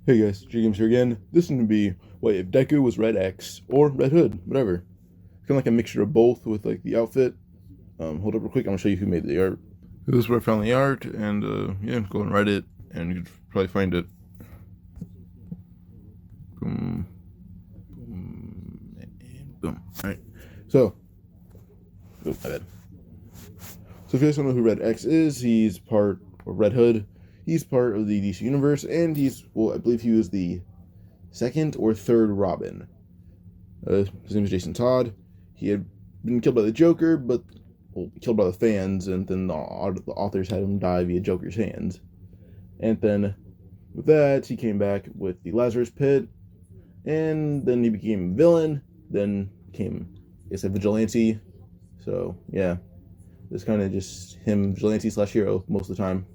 Hey guys, J-Games here again. This is going to be what if Deku was Red X or Red Hood, whatever. Kind of like a mixture of both with like the outfit. Hold up real quick, I'm going to show you who made the art. This is where I found the art, and yeah, go and write it, and you could probably find it. Boom, boom, and boom. Alright, so, oh, my bad. So if you guys don't know who Red X is, he's part, or Red Hood, he's part of the DC Universe, and well, I believe he was the second or third Robin. His name is Jason Todd. He had been killed by the Joker, but killed by the fans, and then the authors had him die via Joker's hands. And then with that, he came back with the Lazarus Pit, and then he became a villain, then became, a vigilante. So, yeah. It's kind of just him, vigilante / hero, most of the time.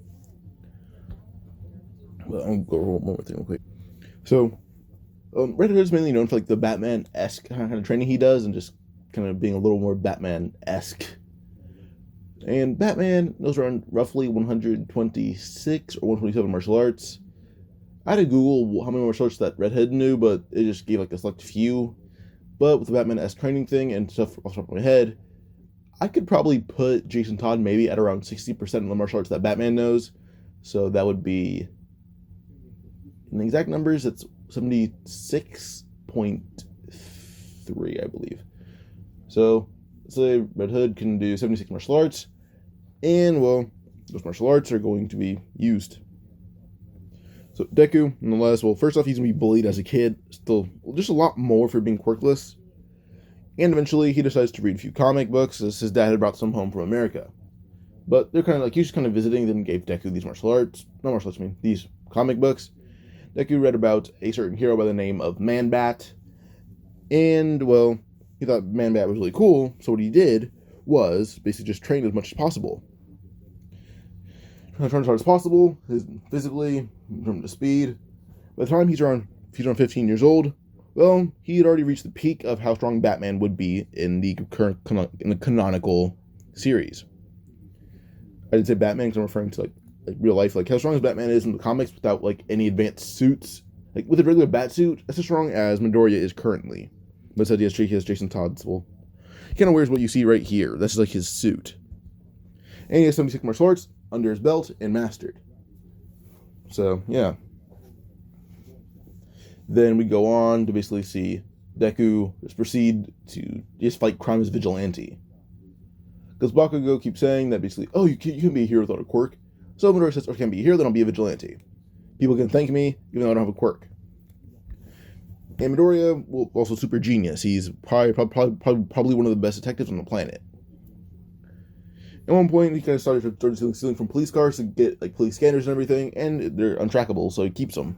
But I'll go over one more thing real quick. So, Red Hood is mainly known for like the Batman-esque kind of training he does, and just kind of being a little more Batman-esque. And Batman knows around roughly 126 or 127 martial arts. I had to Google how many martial arts that Red Hood knew, but it just gave like a select few. But with the Batman-esque training thing and stuff off the top of my head, I could probably put Jason Todd maybe at around 60% of the martial arts that Batman knows. So that would be, in the exact numbers, it's 76.3, I believe. So, let's say Red Hood can do 76 martial arts, and, well, those martial arts are going to be used. So, Deku, nonetheless, well, first off, he's going to be bullied as a kid, still, just a lot more for being quirkless. And eventually, he decides to read a few comic books, as his dad had brought some home from America. But they're kind of like, he was just kind of visiting, then gave Deku these these comic books. Deku read about a certain hero by the name of Man-Bat, and, well, he thought Man-Bat was really cool, so what he did was basically just train as much as possible. Trying to train as hard as possible, physically, in terms of speed. By the time he's around 15 years old, well, he had already reached the peak of how strong Batman would be in the canonical series. I didn't say Batman because I'm referring to like real life, like how strong as Batman is in the comics without like any advanced suits. Like with a regular bat suit, that's as strong as Midoriya is currently. But said he has Jason Todd's. Well, he kind of wears what you see right here. That's like his suit. And he has 76 martial arts under his belt and mastered. So, yeah. Then we go on to basically see Deku just proceed to just fight crime as vigilante. Because Bakugo keeps saying that basically, oh, you can be a hero without a quirk. So Midoriya says, oh, I can't be a hero, then I'll be a vigilante. People can thank me, even though I don't have a quirk. And Midoriya, well, also super genius. He's probably one of the best detectives on the planet. At one point, he kind of started stealing from police cars to get like police scanners and everything, and they're untrackable, so he keeps them.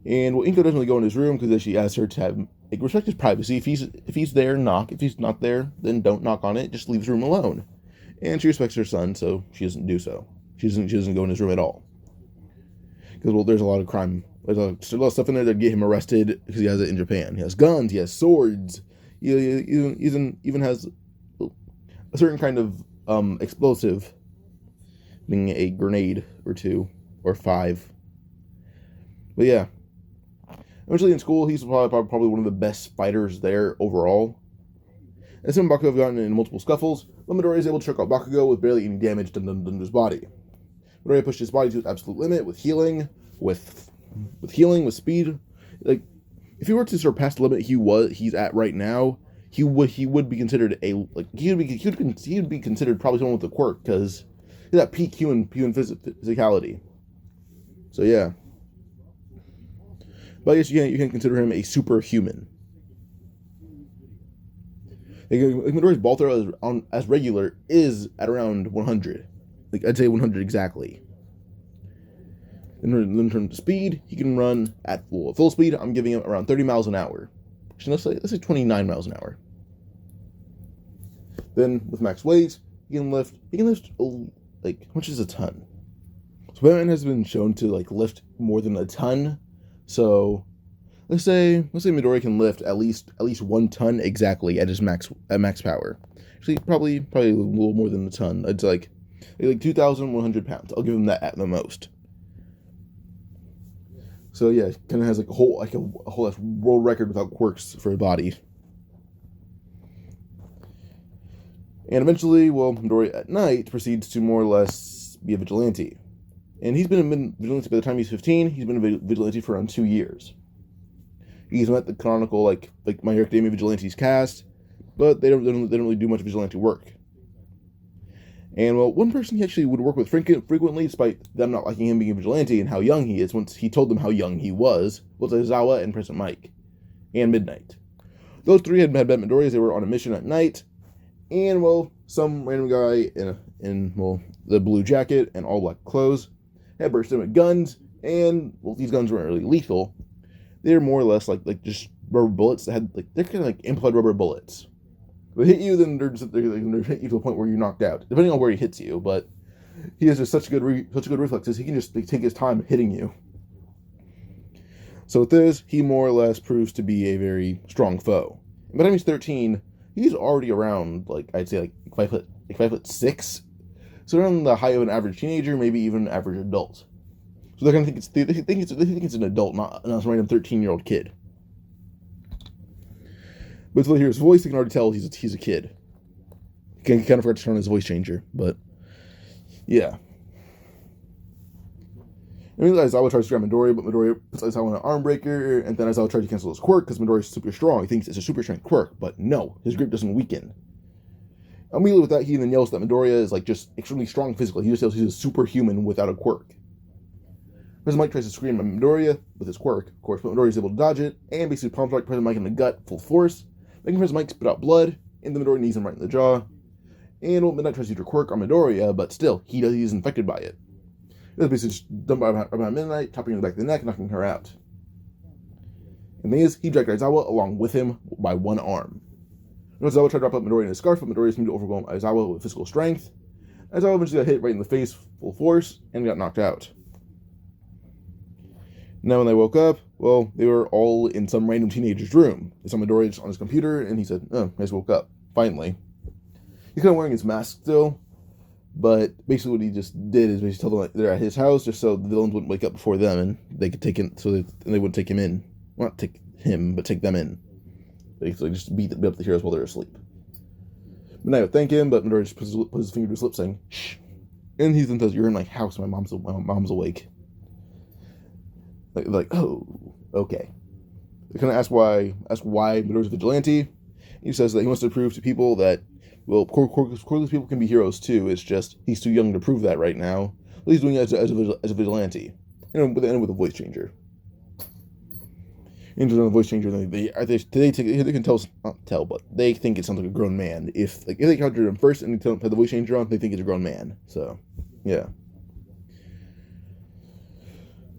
And well, Inko doesn't really go in his room because she asks her to have respect his privacy. If he's there, knock. If he's not there, then don't knock on it. Just leave his room alone. And she respects her son, so she doesn't do so. She doesn't go in his room at all. Because well, there's a lot of crime. There's a lot of stuff in there that get him arrested because he has it in Japan. He has guns. He has swords. He even has a certain kind of explosive, being a grenade or 2 or 5. But yeah. Eventually in school, he's probably one of the best fighters there overall. And some Bakugo have gotten in multiple scuffles, but Midoriya is able to choke out Bakugo with barely any damage done to his body. Midoriya pushed his body to its absolute limit with healing, with speed. Like, if he were to surpass the limit he's at right now, he would be considered he would be considered probably someone with a quirk because he's at peak human physicality. So yeah. But I guess you can consider him a superhuman. Midoriya's ball throw as regular is at around 100. Like, I'd say 100 exactly. In terms of speed, he can run at full speed. I'm giving him around 30 miles an hour. Actually, let's say 29 miles an hour. Then, with max weight, he can lift, like, how much is a ton? So Batman has been shown to, like, lift more than a ton. So, let's say Midoriya can lift at least 1 ton exactly at his max power. Actually, probably a little more than a ton. It's like 2,100 pounds. I'll give him that at the most. So yeah, kind of has like a whole world record without quirks for a body. And eventually, well, Midoriya at night proceeds to more or less be a vigilante. And he's been a vigilante by the time he's 15. He's been a vigilante for around 2 years. He's met the canonical like My Hero Academia vigilantes cast, but they don't really do much vigilante work. And well, one person he actually would work with frequently, despite them not liking him being a vigilante and how young he is, once he told them how young he was Aizawa and President Mike, and Midnight. Those three had met Midoriya as they were on a mission at night, and well, some random guy in the blue jacket and all black clothes had burst in with guns, and well, these guns weren't really lethal. They're more or less like just rubber bullets that had they're kind of like implied rubber bullets. If they hit you, then they're hit you to a point where you're knocked out, depending on where he hits you. But he has just such good reflexes. He can just take his time hitting you. So with this, he more or less proves to be a very strong foe. By the time he's 13, he's already around I'd say 5'6", so around the height of an average teenager, maybe even an average adult. So they're gonna think it's an adult, not some random 13-year-old kid. But until they hear his voice, they can already tell he's a kid. He kind of forgot to turn on his voice changer, but yeah. And Aizawa tries to grab Midoriya, but Midoriya puts Aizawa in an arm breaker, and then Aizawa tries to cancel his quirk because Midoriya is super strong. He thinks it's a super strength quirk, but no, his grip doesn't weaken. Immediately with that, he then yells that Midoriya is just extremely strong physically. He just yells he's a superhuman without a quirk. President Mike tries to scream at Midoriya with his quirk, of course, but Midoriya is able to dodge it, and basically palm strike President Mike in the gut full force, making President Mike spit out blood, and the Midoriya knees him right in the jaw. And well, Midnight tries to use her quirk on Midoriya, but still, he's infected by it. It's basically just dumped by Midnight, chopping her in the back of the neck, knocking her out. And the thing is, he dragged Aizawa along with him by one arm. Aizawa tried to wrap up Midoriya in his scarf, but Midoriya seemed to overwhelm Aizawa with physical strength. Aizawa eventually got hit right in the face full force, and got knocked out. Now when they woke up, well, they were all in some random teenager's room. They saw Midoriya on his computer, and he said, oh, I just woke up, finally. He's kind of wearing his mask still, but basically what he just did is basically tell them they're at his house, just so the villains wouldn't wake up before them, and they could take him, they wouldn't take him in. Well, not take him, but take them in. Basically just beat up the heroes while they're asleep. Midnight would thank him, but Midoriya just puts his finger to his lips saying, shh. And he then says, you're in my house, my mom's awake. Oh, okay. They kind of ask why Midoriya's a vigilante. He says that he wants to prove to people that, well, quirkless people can be heroes too. It's just he's too young to prove that right now. But he's doing it as a vigilante, and with a voice changer. Into the voice changer, they can not tell, but they think it sounds like a grown man. If they encounter him first and they have the voice changer on, they think it's a grown man. So, yeah.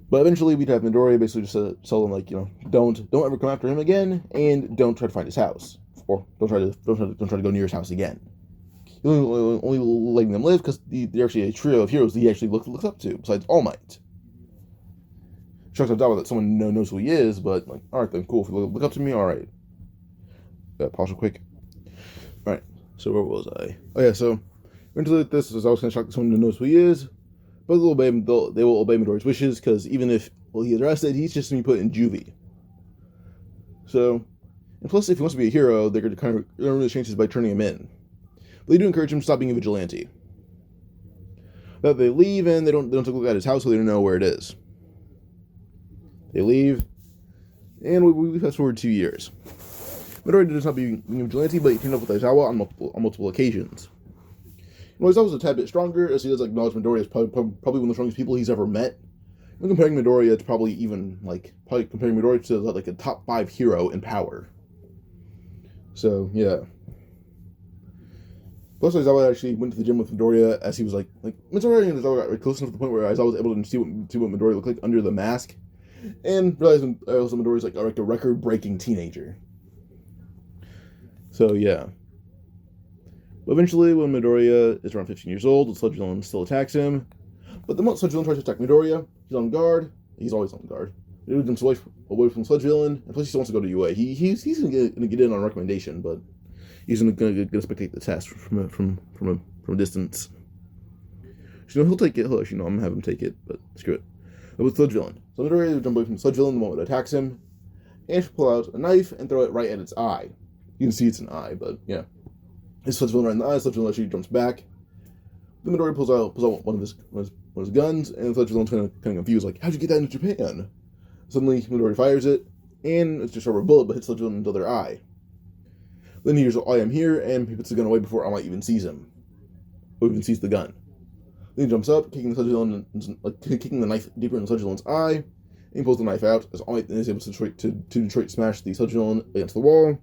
But eventually, we'd have Midoriya basically just tell them don't ever come after him again, and don't try to find his house, or don't try to go near his house again. He's only letting them live because they're actually a trio of heroes that he actually looks up to, besides All Might. Shocks Aizawa that someone knows who he is, but all right then, cool. If you look up to me, all right. Pause real quick. All right. So where was I? Oh yeah. So eventually, this is always kind of shocked that someone knows who he is. But they will obey Midoriya's wishes, because even if he's arrested, he's just going to be put in juvie. So, and plus, if he wants to be a hero, they're going to kind of ruin his chances by turning him in. But they do encourage him to stop being a vigilante. But they leave, and they don't take a look at his house, so they don't know where it is. They leave, and we fast forward 2 years. Midoriya does not being a vigilante, but he teamed up with Aizawa on multiple occasions. Aizawa's a tad bit stronger, as he does acknowledge Midoriya is probably one of the strongest people he's ever met. And comparing Midoriya to comparing Midoriya to a top 5 hero in power. So yeah. Plus, Aizawa actually went to the gym with Midoriya as he was Midoriya and Aizawa got close enough to the point where Aizawa was able to see what Midoriya looked like under the mask, and realized also Midoriya's a record-breaking teenager. So yeah. But eventually, when Midoriya is around 15 years old, the Sludge Villain still attacks him. But the moment Sludge Villain tries to attack Midoriya, he's on guard. He's always on guard. He moves away from Sludge Villain, and plus he still wants to go to UA. He's going to get in on a recommendation, but he's going to spectate the test from a distance. He'll take it. I'm going to have him take it, but screw it. With Sludge Villain. So Midoriya will jump away from Sludge Villain the moment it attacks him, and she'll pull out a knife and throw it right at its eye. You can see it's an eye, but yeah. It's Sludge Villain right in the eye. Sludge Villain actually jumps back. The Midoriya pulls out one of his guns, and Sludge Villain's kind of confused, like, how'd you get that into Japan? Suddenly, Midoriya fires it, and it's just a rubber bullet, but hits Sludge Villain into their eye. Then he hears, I am here, and he puts the gun away before All Might even sees him. Or even sees the gun. Then he jumps up, kicking the knife deeper in Sludge Villain's eye, and he pulls the knife out, as All Might is able to Detroit smash the Sludge Villain against the wall,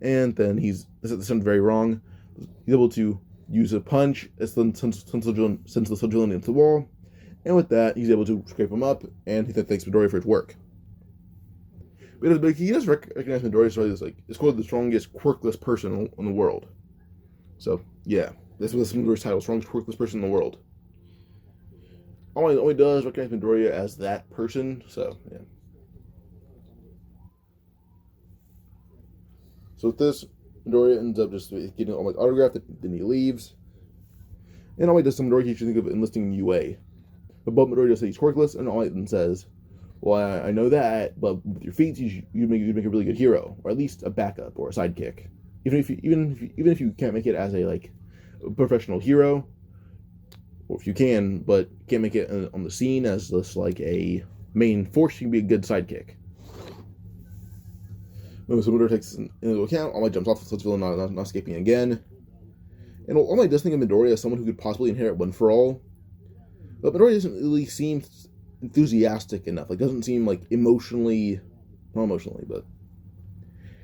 and then this sounds very wrong, he's able to use a punch, sends the Sludge Villain into the wall, and with that, he's able to scrape him up, and he thanks Midoriya for his work. But he does recognize Midoriya as it's called the strongest, quirkless person in the world. So, yeah, that's what Midoriya's title, strongest, quirkless person in the world. All he does recognize Midoriya as that person, so, yeah. So with this, Midoriya ends up just getting All Might's autograph, then he leaves. And All Might does some Midoriya, he should think of enlisting UA. But Midoriya does say he's quirkless, and All Might then says, well, I know that, but with your feats, you'd make a really good hero, or at least a backup or a sidekick. Even if you can't make it as a professional hero, or if you can, but can't make it on the scene as just a main force, you can be a good sidekick. When Midoriya takes into account, All Might jumps off the Sludge Villain, not escaping again. And All Might does think of Midoriya as someone who could possibly inherit One for All, but Midoriya doesn't really seem enthusiastic enough. Doesn't seem emotionally, not emotionally, but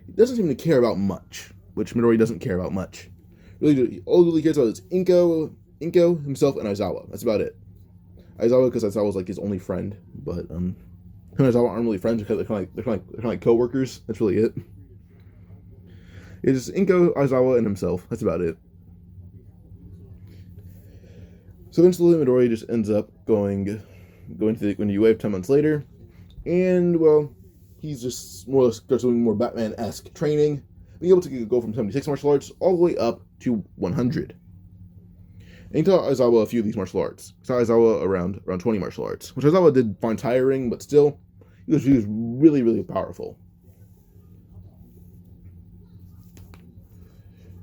he doesn't seem to care about much, which Midoriya doesn't care about much. Really, all he really cares about is Inko himself, and Aizawa. That's about it. Aizawa, because Aizawa's his only friend, but him and Aizawa aren't really friends because they're kind of like co-workers. That's really it. It's just Inko, Aizawa, and himself. That's about it. So eventually, Midoriya just ends up going to the UA 10 months later, and well, he's just more or less starts doing more Batman-esque training, being able to go from 76 martial arts all the way up to 100. And he taught Aizawa a few of these martial arts. He taught Aizawa around 20 martial arts, which Aizawa did find tiring, but still, he was really, really powerful.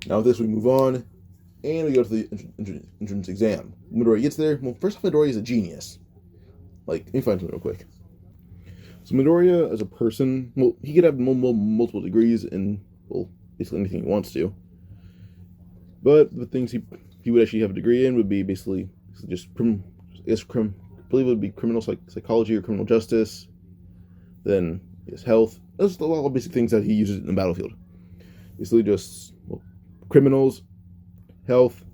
Now with this, we move on, and we go to the entrance exam. When Midoriya gets there, well, first off, Midoriya is a genius. Let me find something real quick. So Midoriya, as a person, well, he could have multiple degrees in, well, basically anything he wants to. But the things he would actually have a degree in would be basically just, I believe it would be criminal psychology or criminal justice. Then, yes, health. Those are a lot of basic things that he uses in the battlefield. Basically just, well, criminals, health,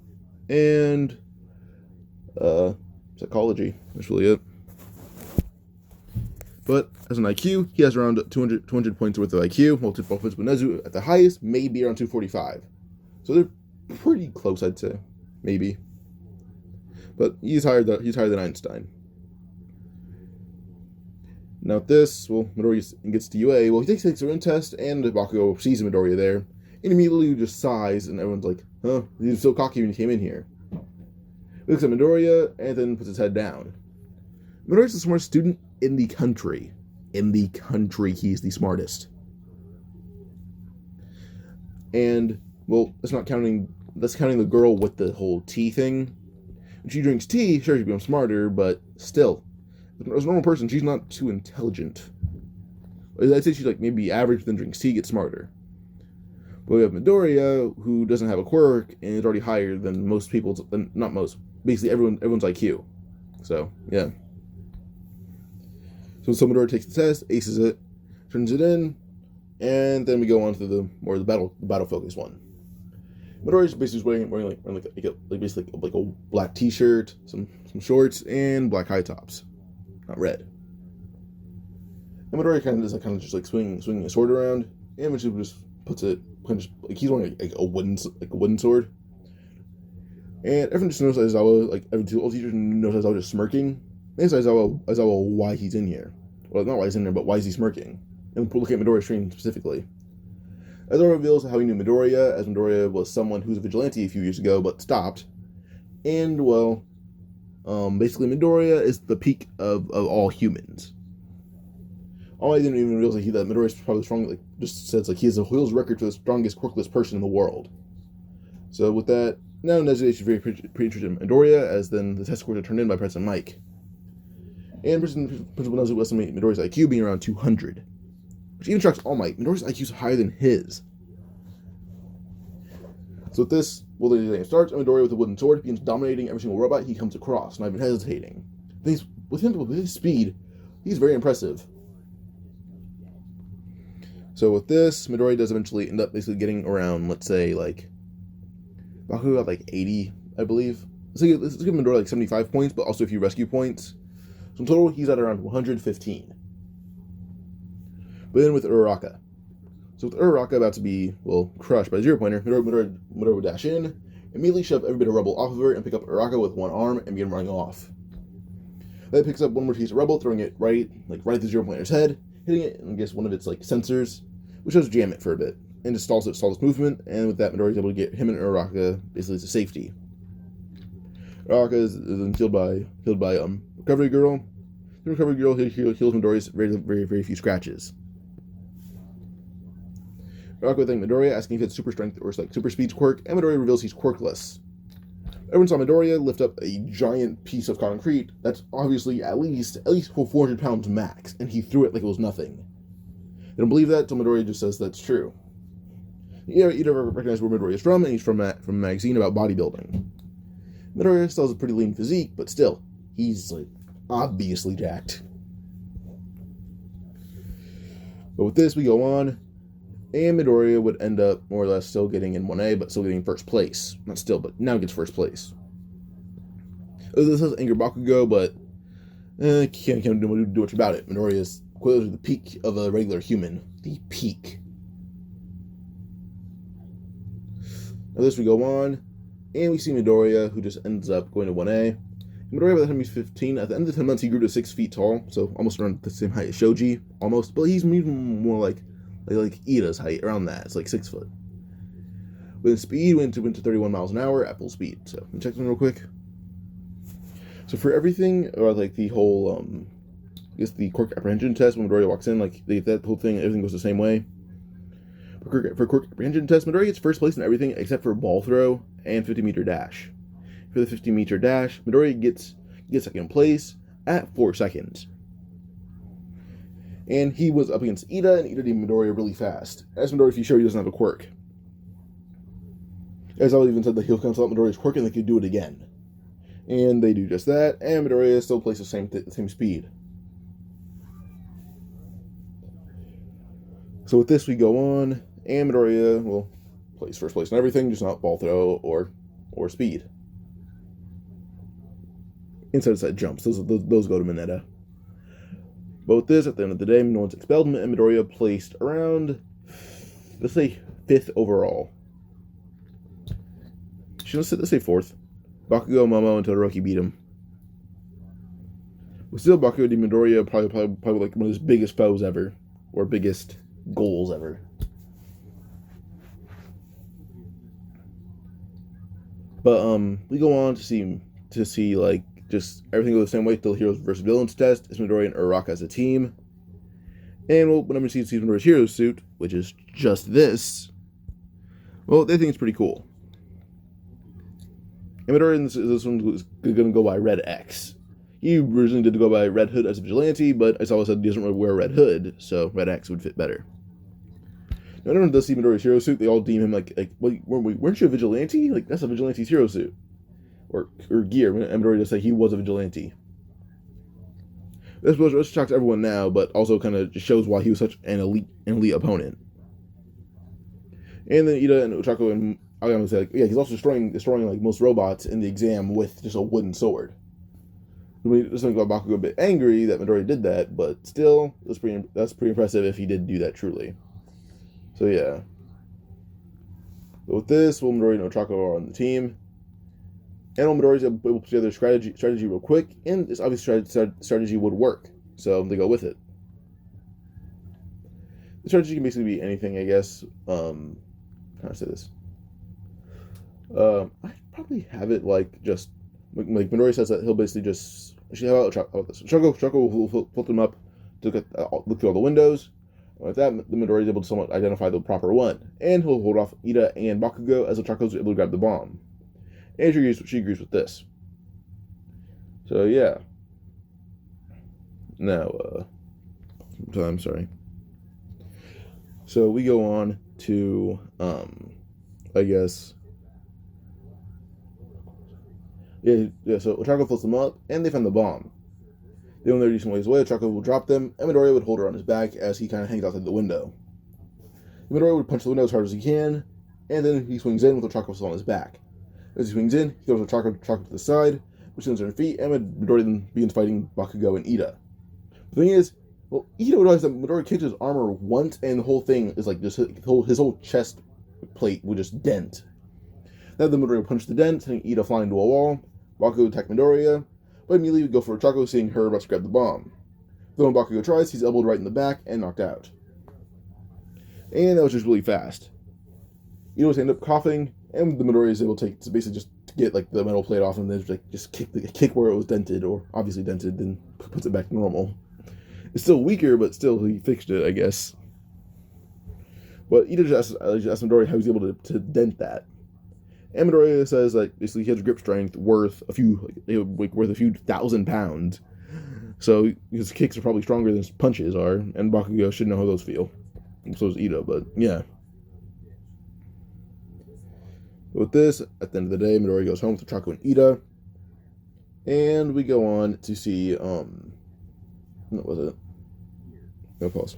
and psychology. That's really it. But as an IQ, he has around 200 points worth of IQ, while Nezu at the highest may be around 245. So they're pretty close, I'd say. Maybe. But he's higher than Einstein. Now with this, well, Midoriya gets to UA. Well, he takes a written test, and Bakugo sees Midoriya there, and immediately just sighs, and everyone's like, huh, he was so cocky when he came in here. He looks at Midoriya, and then puts his head down. Midoriya's the smartest student in the country. In the country, he's the smartest. And, well, that's counting the girl with the whole tea thing. When she drinks tea, sure, she becomes smarter, but still, as a normal person, she's not too intelligent. I'd say she's maybe average, but then drinks tea, gets smarter. But we have Midoriya, who doesn't have a quirk, and is already higher than most people's, not most, basically everyone's IQ. So, yeah. So Midoriya takes the test, aces it, turns it in, and then we go on to the battle focused one. Midoriya's basically wearing a black t-shirt, some shorts, and black high tops, not red. And Midoriya kind of just swinging a sword around, and eventually just puts it he's wearing a wooden sword. And everyone just knows Aizawa, all teachers knows Aizawa just smirking. They ask Aizawa why he's in here. Well, not why he's in there, but why is he smirking? And look at Midoriya's training specifically. Aizawa reveals how he knew Midoriya, as Midoriya was someone who was a vigilante a few years ago, but stopped. And, well, Basically, Midoriya is the peak of all humans. I didn't even realize that Midoriya is probably strong. Like, just says like he has a wheels record for the strongest quirkless person in the world. So with that, now Nezuko is very pretty interested in Midoriya, as then the test scores are turned in by President Mike. And Principal Nezuko estimates Midoriya's IQ being around 200, which even shocks All Might. Midoriya's IQ is higher than his. So with this, the game starts, and Midoriya with a wooden sword begins dominating every single robot he comes across, not even hesitating. With his speed, he's very impressive. So with this, Midoriya does eventually end up basically getting around, let's say, like, Bakugo got like 80, I believe. Let's give Midoriya like 75 points, but also a few rescue points. So in total, he's at around 115. But then with Uraraka. So with Uraraka about to be, crushed by a zero-pointer, Midoriya would dash in, immediately shove every bit of rubble off of her, and pick up Uraraka with one arm and begin running off. Then it picks up one more piece of rubble, throwing it right at the zero-pointer's head, hitting it, and I guess one of its like sensors, which does jam it for a bit, and just stalls its movement, and with that, Midoriya is able to get him and Uraraka basically to safety. Uraraka is then killed by Recovery Girl. The Recovery Girl heals Midoriya's very, very few scratches. Uraraka would thank Midoriya, asking if it's super strength or like super speed's quirk, and Midoriya reveals he's quirkless. Everyone saw Midoriya lift up a giant piece of concrete that's obviously at least 400 pounds max, and he threw it like it was nothing. They don't believe that, so Midoriya just says that's true. You never recognize where Midoriya is from, and he's from a magazine about bodybuilding. Midoriya still has a pretty lean physique, but still, he's like obviously jacked. But with this, we go on, and Midoriya would end up more or less still getting in 1A, but still getting first place. Not still, but now gets first place. This does anger Bakugo, but can't do much about it. Midoriya is clearly the peak of a regular human. The peak. Now this we go on, and we see Midoriya, who just ends up going to 1A. Midoriya, by the time he's 15, at the end of the 10 months, he grew to 6 feet tall, so almost around the same height as Shoji, almost. But he's more like Ida's height, around that. It's like 6 foot. With speed, went to 31 miles an hour at full speed. So, let me check them real quick. So for everything, or like the whole, I guess the quirk apprehension test, when Midoriya walks in, like that whole thing, everything goes the same way. For quirk apprehension test, Midoriya gets first place in everything except for ball throw and 50-meter dash. For the 50-meter dash, Midoriya gets second place at 4 seconds. And he was up against Ida, and Ida beat Midoriya really fast. As Midoriya, if you show he doesn't have a quirk. As I even said that he'll cancel out Midoriya's quirk and they could do it again. And they do just that, and Midoriya still plays the same speed. So with this we go on, and Midoriya, plays first place in everything, just not ball throw or speed. Inside jumps, those go to Mineta. But with this, at the end of the day, no one's expelled him, and Midoriya placed around, let's say, 5th overall. Let's say 4th. Bakugo, Momo, and Todoroki beat him. But still, Bakugo beat Midoriya, probably like one of his biggest foes ever, or biggest goals ever. But we go on to see like just everything goes the same way till Heroes versus Villains test. It's Midoriya and Uraraka as a team. And whenever you see Midoriya's hero suit, which is just this, they think it's pretty cool. And Midoriya in this one was going to go by Red X. He originally did go by Red Hood as a vigilante, but as I said, he doesn't really wear Red Hood, so Red X would fit better. Now, everyone does see Midoriya's hero suit. They all deem him like weren't you a vigilante? Like, that's a vigilante's hero suit. Or gear. And Midoriya does say he was a vigilante. This shocks everyone now, but also kind of just shows why he was such an elite opponent. And then Ida and Ochako and Agami say, he's also destroying like most robots in the exam with just a wooden sword. This makes Bakugo a bit angry that Midoriya did that, but still, that's pretty impressive if he did do that truly. So yeah. But with this, Midoriya and Ochako are on the team. And Midoriya's able to put together strategy real quick, and this obvious strategy would work, so they go with it. The strategy can basically be anything, I guess. How do I say this? I probably have it like just like Midori says that he'll basically just how about this? Choco will flip them up to look through all the windows. With that, the Midori is able to somewhat identify the proper one, and he'll hold off Ida and Bakugo as the Choco's able to grab the bomb. And she agrees with this. So yeah. Now, I'm sorry. So we go on to, I guess. Yeah. So Choco floats them up, and they find the bomb. They know they're decent ways away. Choco will drop them, and Midoriya would hold her on his back as he kind of hangs outside the window. Midoriya would punch the window as hard as he can, and then he swings in with the Choco still on his back. As he swings in, he throws the Choco to the side, which sends her feet, and Midoriya then begins fighting Bakugo and Ida. The thing is, well, Ida realized that Midoriya kicked his armor once, and the whole thing is like just his whole chest plate would just dent. Then the Midoriya punched the dent, sending Ida flying into a wall. Bakugo attacked Midoriya, but immediately would go for Choco, seeing her about to grab the bomb. Though when Bakugo tries, he's elbowed right in the back and knocked out. And that was just really fast. Ida would end up coughing, and the Midoriya is able to basically just get like the metal plate off and then just kick where it was dented, or obviously dented, then puts it back to normal. It's still weaker, but still he fixed it, I guess. But Ida just asked Midoriya how he's able to dent that. And Midoriya says like basically he has grip strength worth a few thousand pounds. So his kicks are probably stronger than his punches are, and Bakugo should know how those feel. And so does Ida, but yeah. With this, at the end of the day, Midoriya goes home with Choco and Ida. And we go on to see what was it? No pause.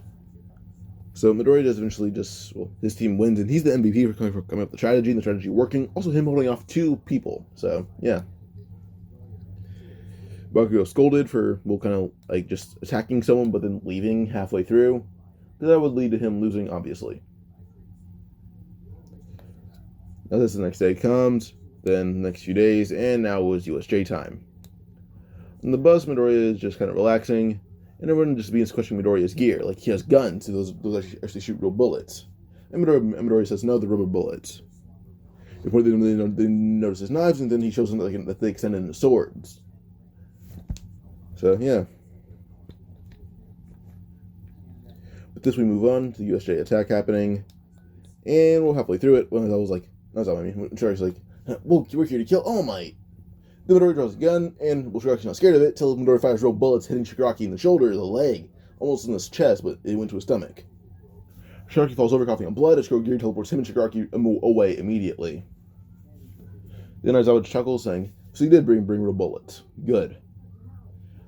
So Midoriya does eventually his team wins, and he's the MVP for coming up with the strategy, and the strategy working. Also him holding off 2 people. So, yeah. Bakugo scolded for, kind of like just attacking someone, but then leaving halfway through. That would lead to him losing, obviously. Now this the next day comes, then the next few days, and now it was USJ time. On the bus, Midoriya is just kind of relaxing, and everyone just begins questioning Midoriya's gear. Like, he has guns, so those actually shoot real bullets. And Midoriya says, no, they're rubber bullets. Before they notice his knives, and then he shows them that they extend into swords. So, yeah. With this, we move on to the USJ attack happening, and we're halfway through it when I was like, Shirai's like, well, we're here to kill All Might. Then Midoriya draws a gun, and Shirai's not scared of it, till Midoriya fires real bullets, hitting Shigaraki in the shoulder, the leg, almost in his chest, but it went to his stomach. Shigaraki falls over, coughing on blood, as Kurogiri teleports him and Shigaraki away immediately. Then Aizawa chuckles, saying, so you did bring real bullets. Good.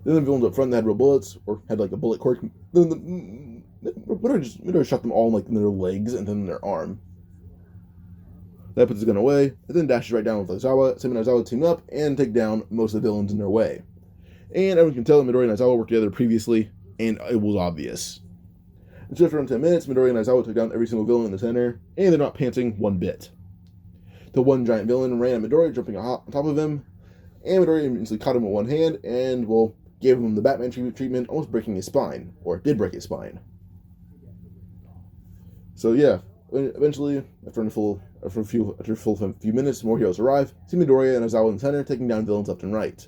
Then the villains up front that had real bullets, or had like a bullet cork, then Midoriya shot them all in their legs and then in their arm. That puts his gun away, and then dashes right down with Aizawa. Sam and Aizawa team up and take down most of the villains in their way. And everyone can tell that Midoriya and Aizawa worked together previously, and it was obvious. And so after around 10 minutes, Midoriya and Aizawa took down every single villain in the center, and they're not pantsing one bit. The one giant villain ran at Midoriya, jumping on top of him, and Midoriya instantly caught him with one hand, and, gave him the Batman treatment, almost breaking his spine, or did break his spine. So yeah, eventually, after a few minutes, more heroes arrive. See Midoriya and Aizawa in the center, taking down villains left and right.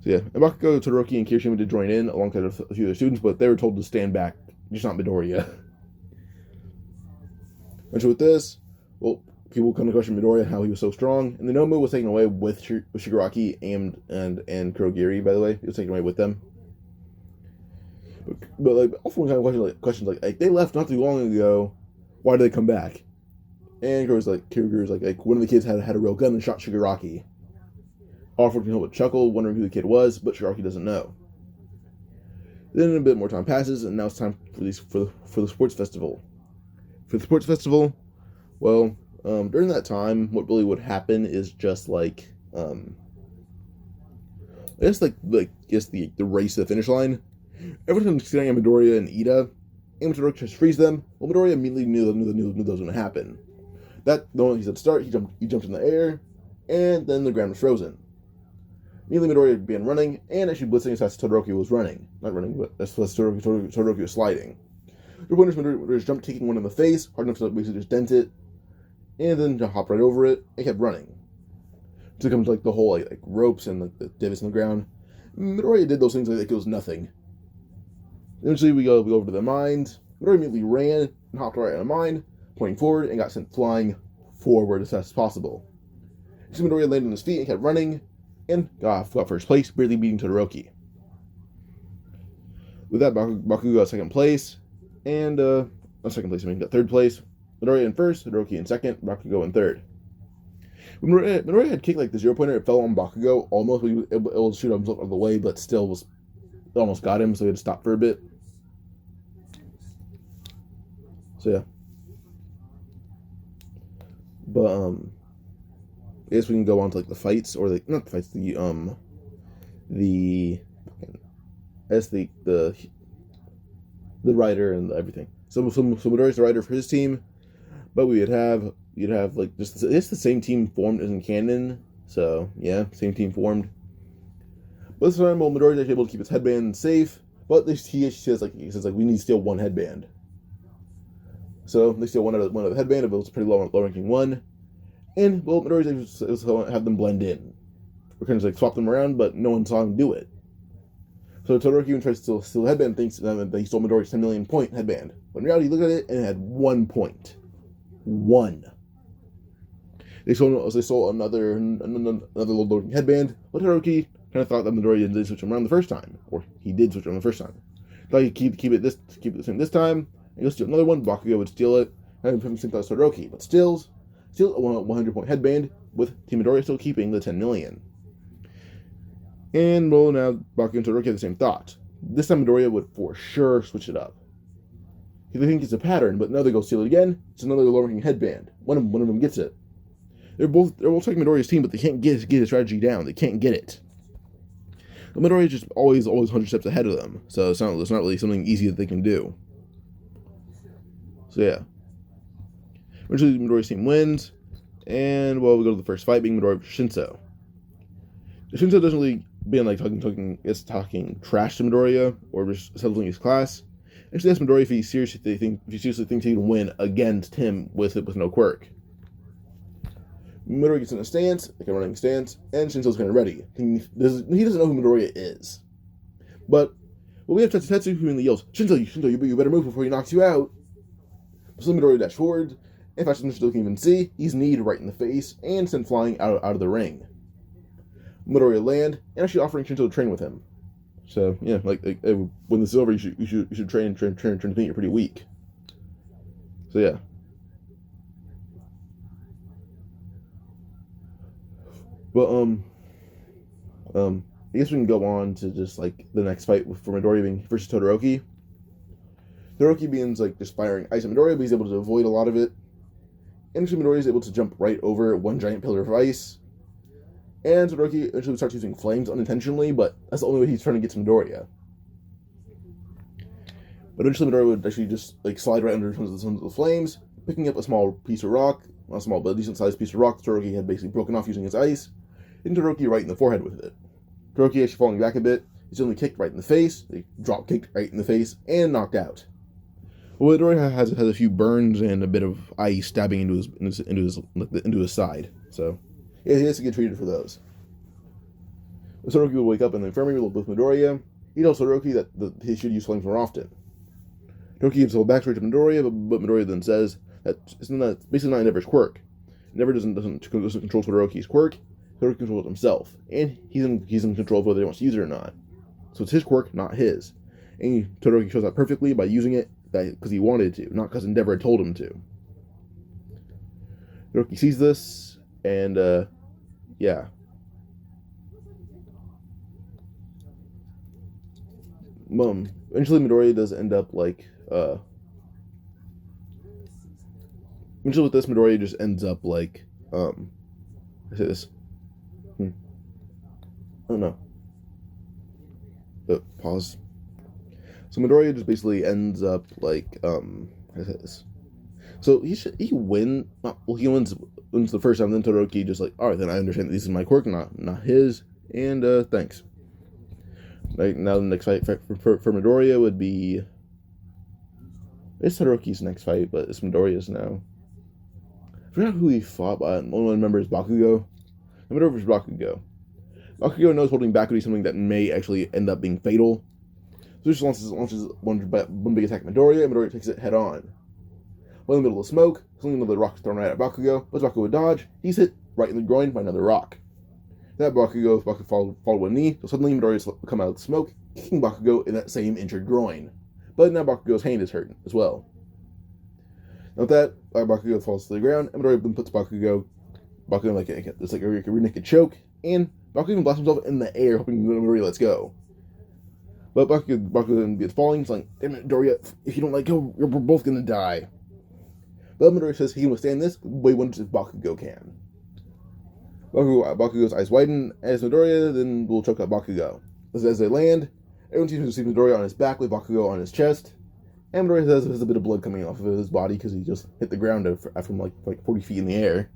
So yeah, and Bakugo, Todoroki, and Kirishima did join in alongside a few other students, but they were told to stand back, just not Midoriya. And so with this, people come to question Midoriya how he was so strong, and the Nomu was taken away with Shigaraki and Kurogiri. By the way, he was taken away with them. But often kind of questions like they left not too long ago. Why did they come back? And Kurogiri's like one of the kids had a real gun and shot Shigaraki. All four can help but chuckle, wondering who the kid was, but Shigaraki doesn't know. Then a bit more time passes, and now it's time for the sports festival. For the sports festival, during that time, what really would happen is just the race to the finish line. Everyone's staring at Midoriya and Ida, and Todoroki tries to freeze them. Well, Midoriya immediately knew that was going to happen. The moment he said start, he jumped in the air, and then the ground was frozen. Immediately Midoriya began running, and actually blitzing as fast as Todoroki was running. Not running, but as fast as Todoroki was sliding. The point is Midoriya jumped, kicking one in the face, hard enough to basically just dent it, and then to hop right over it, and kept running. So it comes like the whole like ropes and like the divots in the ground. Midoriya did those things like it was nothing. Eventually, we go over to the mines. Midoriya immediately ran and hopped right in a mine, pointing forward, and got sent flying forward as fast as possible. So Midoriya landed on his feet and kept running, and got first place, barely beating Todoroki. With that, Bakugo got second place, and not second place, I mean, got third place. Midoriya in first, Todoroki in second, Bakugo in third. When Midoriya had kicked like the 0-pointer, it fell on Bakugo almost. It was shoot himself out of the way, but still was it almost got him, so he had to stop for a bit. So yeah. But I guess we can go on to like the fights, or like not the fights, the writer and everything. So Midoriya's the writer for his team, but you'd have like just it's the same team formed as in canon. So yeah, same team formed. But this time, Midoriya's actually able to keep his headband safe, but he says like we need to steal one headband. So they steal one of the headband, but it's a pretty low ranking one. And well, Midoriya's able to have them blend in. We're kind of like swap them around, but no one saw him do it. So Todoroki even tries to steal the headband, thinks that he stole Midoriya's 10 million point headband. But in reality, you look at it, and it had 1 point. 1. They stole another low-ranking headband, but Todoroki kind of thought that Midoriya did switch him around the first time, or he did switch him the first time. Thought he'd keep it the same this time, and he'll steal another one. Bakugo would steal it, and him think that was Todoroki, but still a 100-point headband with Team Midoriya still keeping the 10 million. And well, now Bakugo and Todoroki have the same thought. This time Midoriya would for sure switch it up. They think it's a pattern, but now they go steal it again. It's another low-ranking headband. One of them gets it. They're both taking Midoriya's team, but they can't get his strategy down. They can't get it. But Midoriya is just always 100 steps ahead of them, so it's not really something easy that they can do. So yeah. Eventually, Midoriya's team wins, and well, we go to the first fight, being Midoriya versus Shinso. Shinso doesn't really being like talking trash to Midoriya or just settling his class. And she asks Midoriya if he seriously thinks he can win against him with no quirk. Midoriya gets in a stance, like a running stance, and Shinso's kind of ready. He doesn't know who Midoriya is. But we have Tetsu who yells, Shinso, you better move before he knocks you out. So Midoriya dashes forward, and faster than Shinso can even see, he's kneed right in the face and sent flying out of the ring. Midoriya land, and actually offering Shinso to train with him. So yeah, like when this is over, you should train to think you're pretty weak. So yeah. But I guess we can go on to just like the next fight for Midoriya being versus Todoroki. Todoroki begins like just firing ice at Midoriya, but he's able to avoid a lot of it. And Midoriya is able to jump right over one giant pillar of ice. And Todoroki eventually starts using flames unintentionally, but that's the only way he's trying to get to Midoriya. But eventually Midoriya would actually just like slide right under some of the flames, picking up a small piece of rock, not a small but a decent sized piece of rock that Todoroki had basically broken off using his ice, hitting Todoroki right in the forehead with it. Todoroki actually falling back a bit, he's only kicked right in the face, they drop kicked right in the face, and knocked out. Well, Midoriya has a few burns and a bit of ice stabbing into his side, so yeah, he has to get treated for those. Todoroki will wake up in the infirmary with Midoriya. He tells Todoroki that he should use flames more often. Todoroki gives the whole backstory to Midoriya, but Midoriya then says that it's basically not Endeavor's quirk. Endeavor doesn't control Todoroki's quirk. Todoroki controls it himself, and he's in control of whether he wants to use it or not. So it's his quirk, not his. And Todoroki shows that perfectly by using it because he wanted to, not because Endeavor had told him to. Todoroki sees this, and yeah. Eventually Midoriya does end up like eventually with this Midoriya just ends up like I say this. Oh no. Pause. So Midoriya just basically ends up like I say this. So he wins the first time, then Todoroki just like, alright, then I understand that this is my quirk, not his, and thanks. Like now the next fight for Midoriya would be it's Todoroki's next fight, but it's Midoriya's now. I forgot who he fought, but the only one I remember is Bakugo. and Midoriya versus Bakugo. Bakugo knows holding back would be something that may actually end up being fatal. So he just launches one big attack at Midoriya, and Midoriya takes it head on. While in the middle of smoke, something another rock thrown right at Bakugo. But Bakugo would dodge, he's hit right in the groin by another rock. That Bakugo followed with a knee, so suddenly Midoriya come out of the smoke, kicking Bakugo in that same injured groin. But now Bakugo's hand is hurt as well. Now with that, Bakugo falls to the ground, and Midoriya then puts Bakugo like a rear naked choke, and Bakugo even blasts himself in the air, hoping Midoriya lets go. But Bakugo then gets falling, he's like, damn it, Midoriya, if you don't let go, we're both gonna die. But Midoriya says he can withstand this, but he wonders if Bakugo can. Bakugo's eyes widen as Midoriya then will choke out Bakugo. As they land, everyone seems to see Midoriya on his back with Bakugo on his chest, and Midoriya has a bit of blood coming off of his body because he just hit the ground after like 40 feet in the air.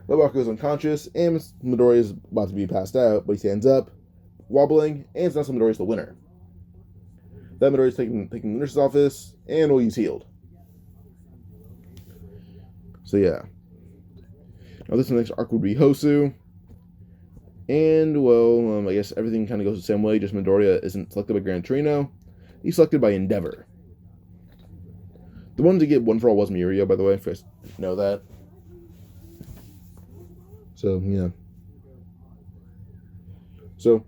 But Bakugo's unconscious, and Midoriya is about to be passed out, but he stands up, wobbling, and it's not so Midoriya's the winner. Then Midoriya's taken the nurse's office, and he's healed. So yeah. Now this next arc would be Hosu. And, well, I guess everything kind of goes the same way, just Midoriya isn't selected by Gran Torino. He's selected by Endeavor. The one to get one for all was Mirio, by the way, if you guys know that. So, yeah. So,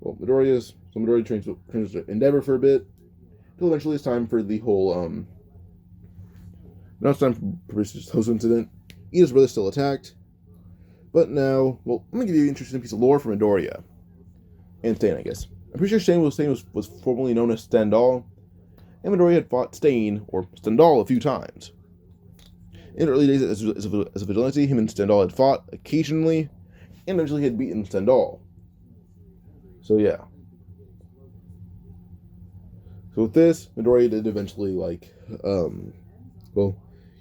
well, Midoriya trains to Endeavor for a bit, until eventually it's time for the whole, now it's time for this Hosu incident. Ida's brother still attacked. But now, well, I'm going to give you an interesting piece of lore from Midoriya. And Stain, I guess. I'm pretty sure Stain was formerly known as Stendhal, and Midoriya had fought Stain, or Stendhal, a few times. In the early days as a vigilante, him and Stendhal had fought occasionally, and eventually had beaten Stendhal. So yeah. So with this, Midoriya did eventually,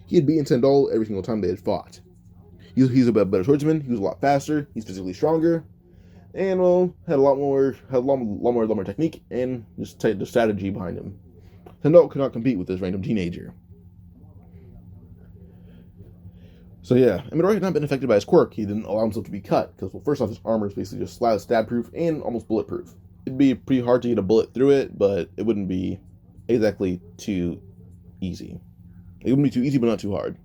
he had beaten Stendhal every single time they had fought. He's a better swordsman. He was a lot faster. He's physically stronger, and had a lot more technique and just the strategy behind him. Stendhal could not compete with this random teenager. So yeah, and Midoriya had not been affected by his quirk. He didn't allow himself to be cut because, well, first off, his armor is basically just stab-proof and almost bulletproof. It'd be pretty hard to get a bullet through it, but it wouldn't be exactly too easy. It wouldn't be too easy, but not too hard.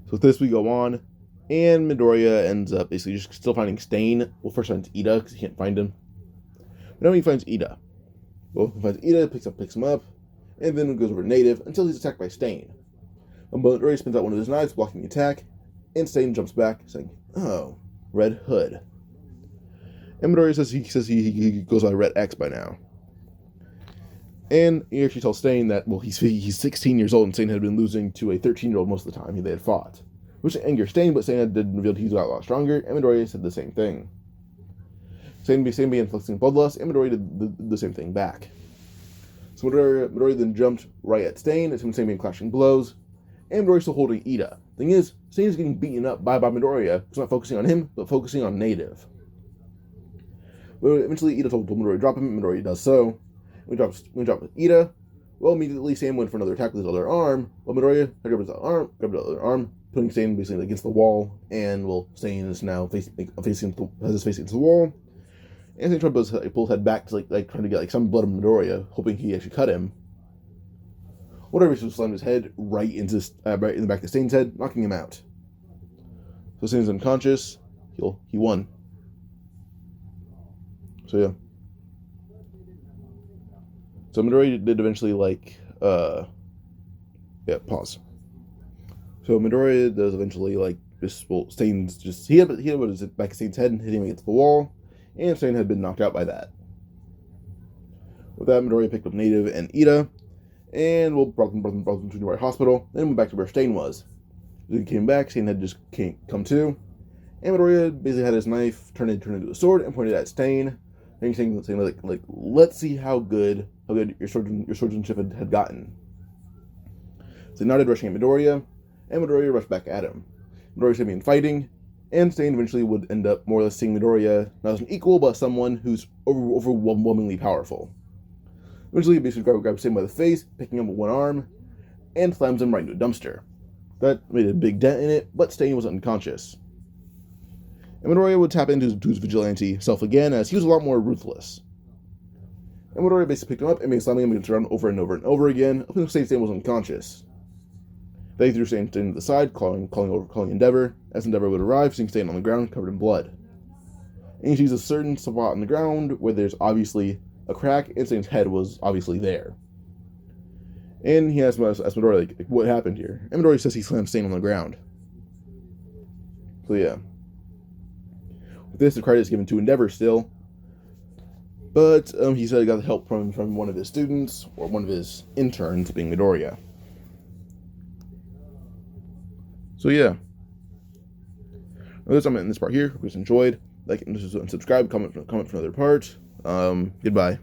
So with this, we go on, and Midoriya ends up basically just still finding Stain. Well, first finds Ida, because he can't find him. But now he finds Ida. Well, he finds Ida, picks him up, and then goes over to Native until he's attacked by Stain. Midoriya spins out one of his knives, blocking the attack, and Stain jumps back, saying, "Oh, Red Hood." And Midoriya says he goes by Red X by now. And he actually tells Stain that, well, he's 16 years old, and Stain had been losing to a 13-year-old most of the time they had fought. Which angered Stain, but Stain did reveal he was a lot stronger, and Midoriya said the same thing. Stain began inflicting bloodlust, and Midoriya did the same thing back. So Midoriya then jumped right at Stain, as Stain began clashing blows, and Midoriya still holding Ida. Thing is, Stain is getting beaten up by Midoriya, who's not focusing on him, but focusing on Native. But eventually, Ida told Midoriya to drop him, and Midoriya does so. When we drop with Ida, well, immediately Stain went for another attack with his other arm. Well, Midoriya grabbed his other arm, putting Stain basically against the wall, and well, Stain is now has his face against the wall. And Stain tries to pull his head back to trying to get some blood of Midoriya, hoping he actually cut him. Whatever, he slammed his head right in the back of Stain's head, knocking him out. So Stain's unconscious. He won. So yeah. So Midoriya did eventually pause. So Midoriya does eventually Stain's just he had his back of Stain's head and hit him against the wall, and Stain had been knocked out by that. With that, Midoriya picked up Native and Ida, and brought them to the right hospital. Then went back to where Stain was. When he came back, Stain had just come to, and Midoriya basically had his knife turned into a sword and pointed at Stain. And saying let's see how good your swordsmanship had gotten. So he nodded, rushing at Midoriya, and Midoriya rushed back at him. Midoriya started being fighting, and Stain eventually would end up more or less seeing Midoriya not as an equal, but someone who's overwhelmingly powerful. Eventually, he basically grabs Stain by the face, picking him with one arm, and slams him right into a dumpster. That made a big dent in it, but Stain was unconscious. And Midoriya would tap into his vigilante self again, as he was a lot more ruthless. And Midoriya basically picked him up and made slamming him against the ground over and over and over again, until Stain was unconscious. They threw Stain to the side, calling Endeavor. As Endeavor would arrive, seeing Stain on the ground, covered in blood. And he sees a certain spot on the ground where there's obviously a crack, and Stain's head was obviously there. And he asks Midoriya, like, what happened here? And Midoriya says he slammed Stain on the ground. So yeah. With this, the credit is given to Endeavor still. But he said he got help from one of his students, or one of his interns, being Midoriya. So yeah. I'm in this part here. Hope you guys enjoyed. Like and subscribe, comment for another part. Goodbye.